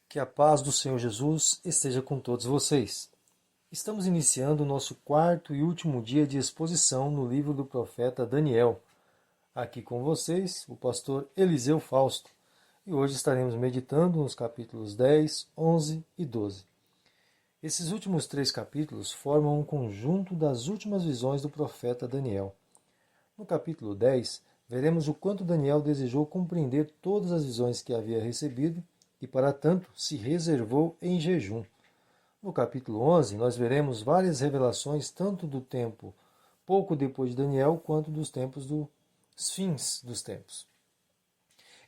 Que a paz do Senhor Jesus esteja com todos vocês. Estamos iniciando o nosso quarto e último dia de exposição no livro do profeta Daniel. Aqui com vocês, o pastor Eliseu Fausto. E hoje estaremos meditando nos capítulos 10, 11 e 12. Esses últimos três capítulos formam um conjunto das últimas visões do profeta Daniel. No capítulo 10, veremos o quanto Daniel desejou compreender todas as visões que havia recebido e, para tanto, se reservou em jejum. No capítulo 11, nós veremos várias revelações tanto do tempo pouco depois de Daniel, quanto dos tempos dos fins dos tempos.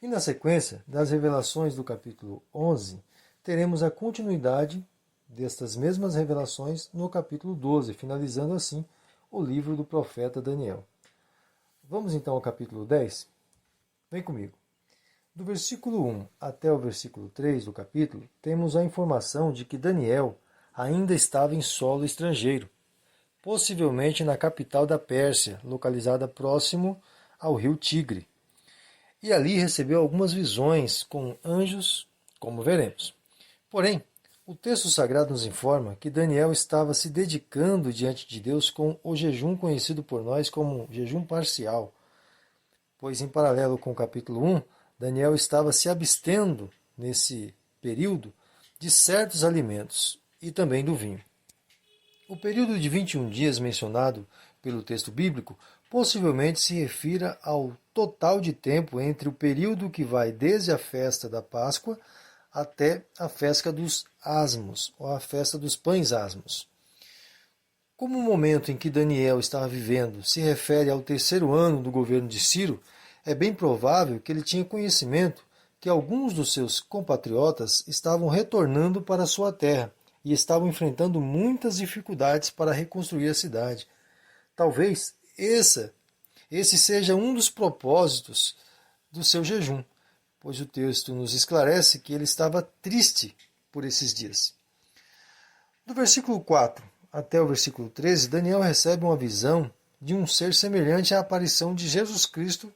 E na sequência das revelações do capítulo 11, teremos a continuidade destas mesmas revelações no capítulo 12, finalizando assim o livro do profeta Daniel. Vamos então ao capítulo 10? Vem comigo. Do versículo 1 até o versículo 3 do capítulo, temos a informação de que Daniel ainda estava em solo estrangeiro, possivelmente na capital da Pérsia, localizada próximo ao rio Tigre. E ali recebeu algumas visões com anjos, como veremos. Porém, o texto sagrado nos informa que Daniel estava se dedicando diante de Deus com o jejum conhecido por nós como jejum parcial, pois em paralelo com o capítulo 1, Daniel estava se abstendo, nesse período, de certos alimentos e também do vinho. O período de 21 dias mencionado pelo texto bíblico possivelmente se refira ao total de tempo entre o período que vai desde a festa da Páscoa até a festa dos asmos, ou a festa dos pães asmos. Como o momento em que Daniel estava vivendo se refere ao terceiro ano do governo de Ciro, é bem provável que ele tinha conhecimento que alguns dos seus compatriotas estavam retornando para sua terra e estavam enfrentando muitas dificuldades para reconstruir a cidade. Talvez esse seja um dos propósitos do seu jejum, pois o texto nos esclarece que ele estava triste por esses dias. Do versículo 4 até o versículo 13, Daniel recebe uma visão de um ser semelhante à aparição de Jesus Cristo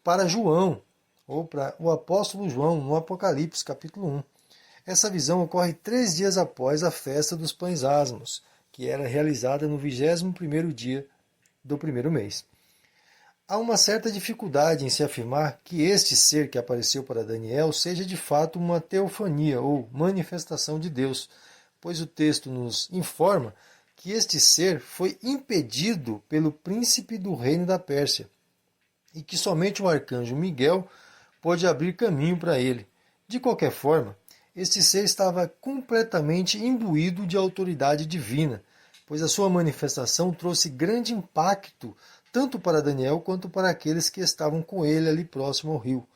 para João, ou para o apóstolo João, no Apocalipse, capítulo 1. Essa visão ocorre 3 dias após a festa dos pães asmos, que era realizada no 21º dia do primeiro mês. Há uma certa dificuldade em se afirmar que este ser que apareceu para Daniel seja de fato uma teofania ou manifestação de Deus, pois o texto nos informa que este ser foi impedido pelo príncipe do reino da Pérsia e que somente o arcanjo Miguel pôde abrir caminho para ele. De qualquer forma, este ser estava completamente imbuído de autoridade divina, pois a sua manifestação trouxe grande impacto tanto para Daniel quanto para aqueles que estavam com ele ali próximo ao rio.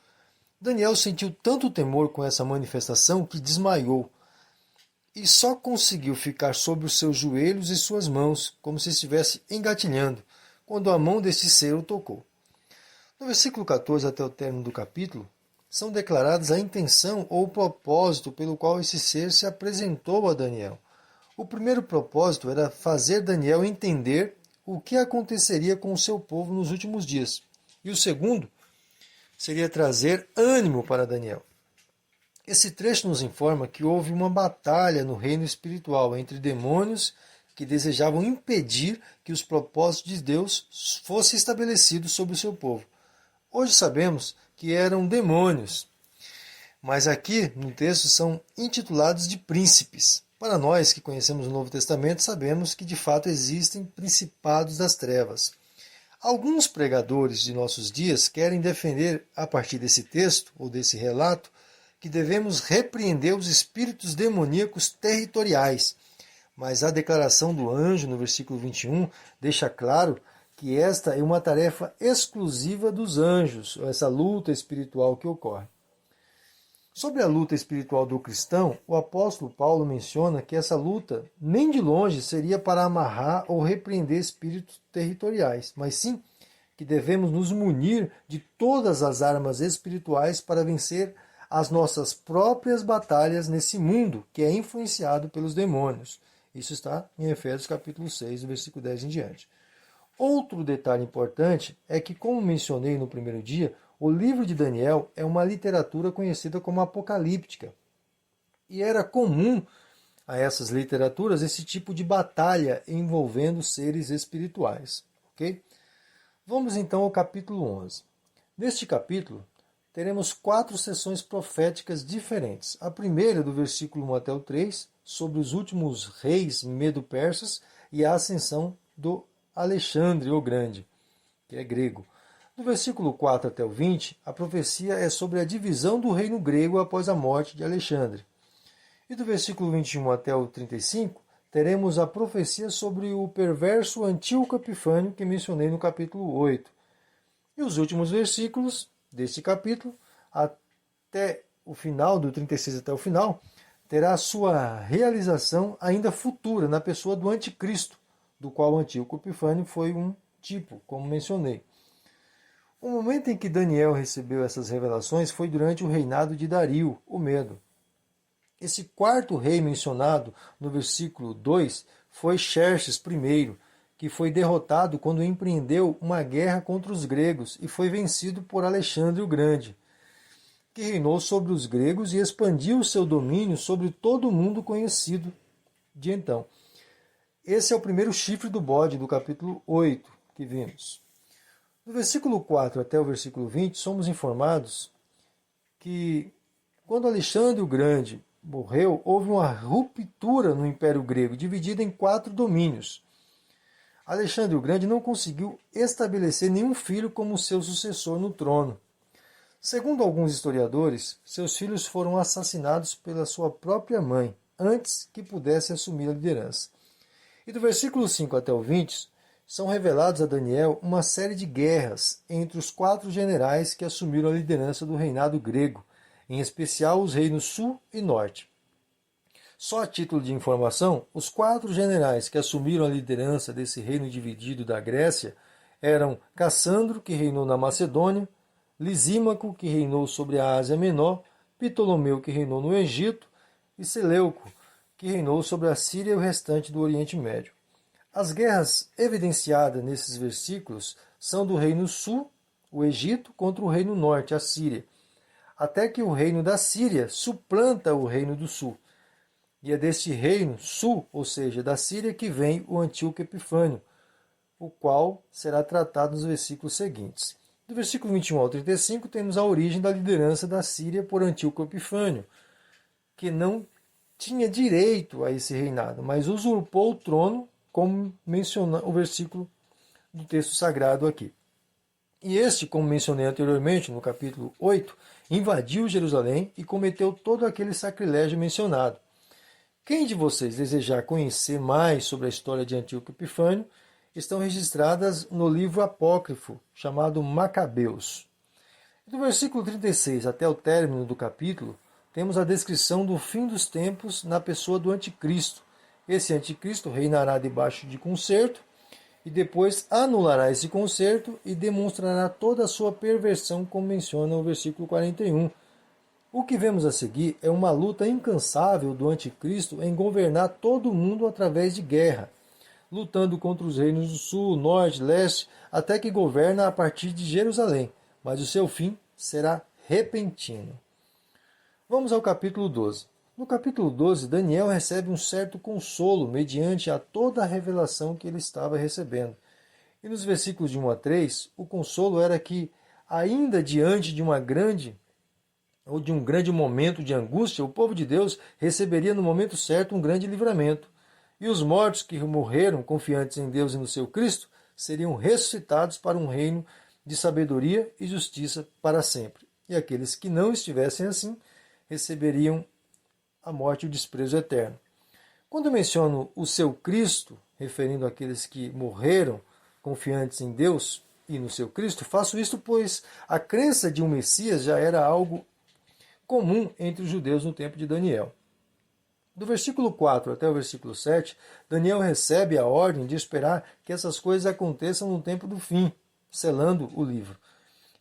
Daniel sentiu tanto temor com essa manifestação que desmaiou e só conseguiu ficar sobre os seus joelhos e suas mãos, como se estivesse engatilhando, quando a mão deste ser o tocou. No versículo 14 até o término do capítulo, são declaradas a intenção ou o propósito pelo qual esse ser se apresentou a Daniel. O primeiro propósito era fazer Daniel entender o que aconteceria com o seu povo nos últimos dias. E o segundo seria trazer ânimo para Daniel. Esse trecho nos informa que houve uma batalha no reino espiritual entre demônios que desejavam impedir que os propósitos de Deus fossem estabelecidos sobre o seu povo. Hoje sabemos que eram demônios, mas aqui no texto são intitulados de príncipes. Para nós que conhecemos o Novo Testamento, sabemos que de fato existem principados das trevas. Alguns pregadores de nossos dias querem defender, a partir desse texto ou desse relato, que devemos repreender os espíritos demoníacos territoriais. Mas a declaração do anjo no versículo 21 deixa claro que esta é uma tarefa exclusiva dos anjos, essa luta espiritual que ocorre. Sobre a luta espiritual do cristão, o apóstolo Paulo menciona que essa luta nem de longe seria para amarrar ou repreender espíritos territoriais, mas sim que devemos nos munir de todas as armas espirituais para vencer as nossas próprias batalhas nesse mundo que é influenciado pelos demônios. Isso está em Efésios capítulo 6, versículo 10 em diante. Outro detalhe importante é que, como mencionei no primeiro dia, o livro de Daniel é uma literatura conhecida como apocalíptica. E era comum a essas literaturas esse tipo de batalha envolvendo seres espirituais. Ok? Vamos então ao capítulo 11. Neste capítulo, teremos 4 sessões proféticas diferentes. A primeira, do versículo 1 até o 3, sobre os últimos reis medo-persas e a ascensão do Alexandre o Grande, que é grego. Do versículo 4 até o 20, a profecia é sobre a divisão do reino grego após a morte de Alexandre. E do versículo 21 até o 35, teremos a profecia sobre o perverso Antíoco Epifânio, que mencionei no capítulo 8. E os últimos versículos deste capítulo, até o final, do 36 até o final, terá a sua realização ainda futura na pessoa do Anticristo, do qual Antíoco Epifânio foi um tipo, como mencionei. O momento em que Daniel recebeu essas revelações foi durante o reinado de Dario, o Medo. Esse quarto rei mencionado no versículo 2 foi Xerxes I, que foi derrotado quando empreendeu uma guerra contra os gregos e foi vencido por Alexandre o Grande, que reinou sobre os gregos e expandiu seu domínio sobre todo o mundo conhecido de então. Esse é o primeiro chifre do bode do capítulo 8 que vimos. Do versículo 4 até o versículo 20, somos informados que quando Alexandre o Grande morreu, houve uma ruptura no Império Grego, dividida em 4 domínios. Alexandre o Grande não conseguiu estabelecer nenhum filho como seu sucessor no trono. Segundo alguns historiadores, seus filhos foram assassinados pela sua própria mãe, antes que pudesse assumir a liderança. E do versículo 5 até o 20, são revelados a Daniel uma série de guerras entre os 4 generais que assumiram a liderança do reinado grego, em especial os reinos Sul e Norte. Só a título de informação, os 4 generais que assumiram a liderança desse reino dividido da Grécia eram Cassandro, que reinou na Macedônia, Lisímaco, que reinou sobre a Ásia Menor, Ptolomeu, que reinou no Egito, e Seleuco, que reinou sobre a Síria e o restante do Oriente Médio. As guerras evidenciadas nesses versículos são do reino Sul, o Egito, contra o reino Norte, a Síria, até que o reino da Síria suplanta o reino do Sul. E é deste reino Sul, ou seja, da Síria, que vem o Antíoco Epifânio, o qual será tratado nos versículos seguintes. Do versículo 21 ao 35, temos a origem da liderança da Síria por Antíoco Epifânio, que não tinha direito a esse reinado, mas usurpou o trono, como menciona o versículo do texto sagrado aqui. E este, como mencionei anteriormente, no capítulo 8, invadiu Jerusalém e cometeu todo aquele sacrilégio mencionado. Quem de vocês desejar conhecer mais sobre a história de Antíoco Epifânio, estão registradas no livro apócrifo, chamado Macabeus. Do versículo 36 até o término do capítulo, temos a descrição do fim dos tempos na pessoa do Anticristo. Esse Anticristo reinará debaixo de concerto, e depois anulará esse concerto e demonstrará toda a sua perversão, como menciona o versículo 41. O que vemos a seguir é uma luta incansável do Anticristo em governar todo o mundo através de guerra, lutando contra os reinos do sul, norte, leste, até que governa a partir de Jerusalém, mas o seu fim será repentino. Vamos ao capítulo 12. No capítulo 12, Daniel recebe um certo consolo mediante a toda a revelação que ele estava recebendo. E nos versículos de 1 a 3, o consolo era que, ainda diante de um grande momento de angústia, o povo de Deus receberia no momento certo um grande livramento. E os mortos que morreram confiantes em Deus e no seu Cristo seriam ressuscitados para um reino de sabedoria e justiça para sempre. E aqueles que não estivessem assim receberiam a morte e o desprezo eterno. Quando eu menciono o seu Cristo, referindo àqueles que morreram confiantes em Deus e no seu Cristo, faço isto pois a crença de um Messias já era algo comum entre os judeus no tempo de Daniel. Do versículo 4 até o versículo 7, Daniel recebe a ordem de esperar que essas coisas aconteçam no tempo do fim, selando o livro.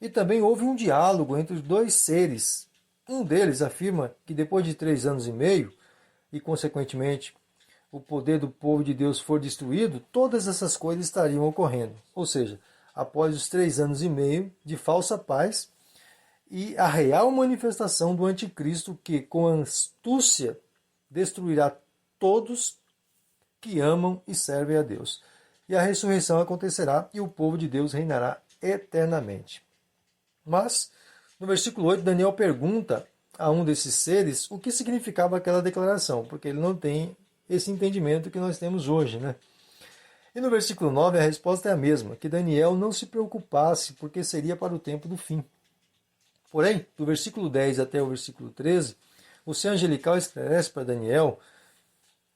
E também houve um diálogo entre os 2 seres. Um deles afirma que depois de 3 anos e meio, e consequentemente o poder do povo de Deus for destruído, todas essas coisas estariam ocorrendo. Ou seja, após os 3 anos e meio de falsa paz, e a real manifestação do anticristo que, com astúcia, destruirá todos que amam e servem a Deus. E a ressurreição acontecerá e o povo de Deus reinará eternamente. Mas, no versículo 8, Daniel pergunta a um desses seres o que significava aquela declaração, porque ele não tem esse entendimento que nós temos hoje, né? E no versículo 9 a resposta é a mesma, que Daniel não se preocupasse, porque seria para o tempo do fim. Porém, do versículo 10 até o versículo 13, o ser angelical esclarece para Daniel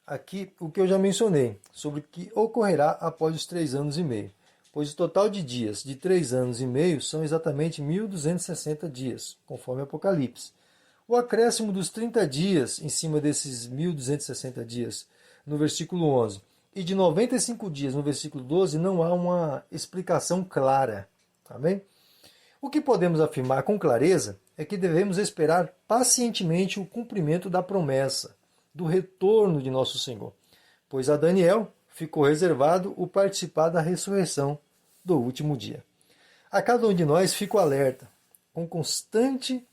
aqui o que eu já mencionei, sobre o que ocorrerá após os 3 anos e meio. Pois o total de dias de 3 anos e meio são exatamente 1260 dias, conforme Apocalipse. O acréscimo dos 30 dias em cima desses 1260 dias, no versículo 11, e de 95 dias no versículo 12, não há uma explicação clara. Amém? O que podemos afirmar com clareza é que devemos esperar pacientemente o cumprimento da promessa, do retorno de nosso Senhor, pois a Daniel ficou reservado o participar da ressurreição do último dia. A cada um de nós fico alerta, com constante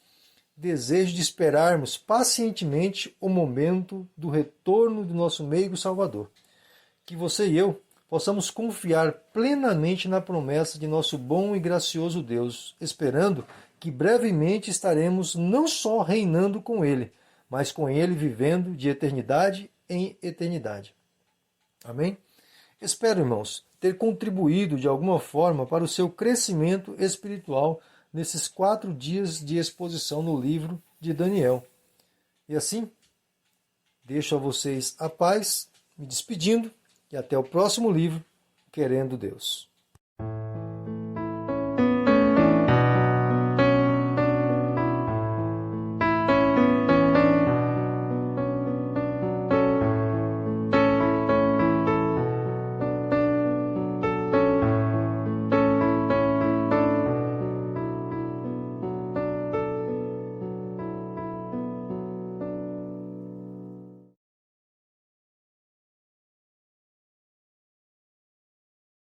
desejo de esperarmos pacientemente o momento do retorno do nosso meigo Salvador. Que você e eu possamos confiar plenamente na promessa de nosso bom e gracioso Deus, esperando que brevemente estaremos não só reinando com Ele, mas com Ele vivendo de eternidade em eternidade. Amém? Espero, irmãos, ter contribuído de alguma forma para o seu crescimento espiritual nesses 4 dias de exposição no livro de Daniel. E assim, deixo a vocês a paz, me despedindo, e até o próximo livro, querendo Deus.